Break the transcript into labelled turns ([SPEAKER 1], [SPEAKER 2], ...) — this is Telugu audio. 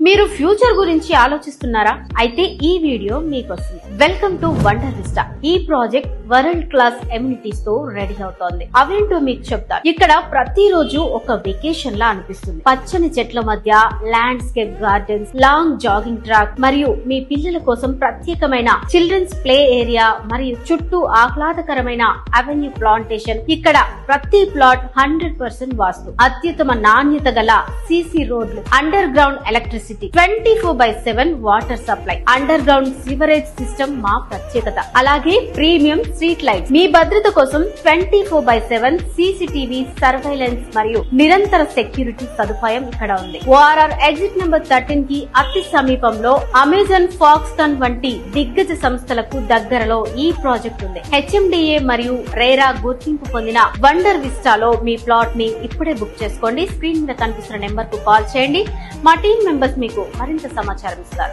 [SPEAKER 1] మీరు ఫ్యూచర్ గురించి ఆలోచిస్తున్నారా? అయితే ఈ వీడియో మీకోసం. Welcome to wonder vista. ఈ ప్రాజెక్ట్ వరల్డ్ క్లాస్ ఎమ్యూనిటీస్ తో రెడీ అవుతోంది. అవేంటో మీకు చెప్తాను. ఇక్కడ ప్రతిరోజు ఒక వెకేషన్ లా అనిపిస్తుంది. పచ్చని చెట్ల మధ్య landscape gardens, long jogging track మరియు మీ పిల్లల కోసం ప్రత్యేకమైన చిల్డ్రన్స్ ప్లే ఏరియా మరియు చుట్టూ ఆహ్లాదకరమైన అవెన్యూ ప్లాంటేషన్. ఇక్కడ ప్రతి ప్లాట్ 100% వాస్తు, అత్యుత్తమ నాణ్యత గల సిసి రోడ్లు, under ground electricity, 24/7 water supply, under ground sewerage system మా ప్రత్యేకత. అలాగే ప్రీమియం స్ట్రీట్ లైట్స్. మీ భద్రత కోసం 24/7 సీసీటీవీ సర్వైలెన్స్ మరియు నిరంతర సెక్యూరిటీ సదుపాయం ఇక్కడ ఉంది. ఓఆర్ఆర్ ఎగ్జిట్ నెంబర్ 13 కి అతి సమీపంలో అమెజాన్, ఫాక్స్కాన్ వంటి దిగ్గజ సంస్థలకు దగ్గరలో ఈ ప్రాజెక్ట్ ఉంది. హెచ్ఎండిఏ మరియు రేరా గుర్తింపు పొందిన వండర్ విస్టాలో మీ ప్లాట్ ని ఇప్పుడే బుక్ చేసుకోండి. స్క్రీన్ మీద కనిపిస్తున్న నెంబర్ కు కాల్ చేయండి. మా టీం మెంబర్స్ మీకు మరింత సమాచారం ఇస్తారు.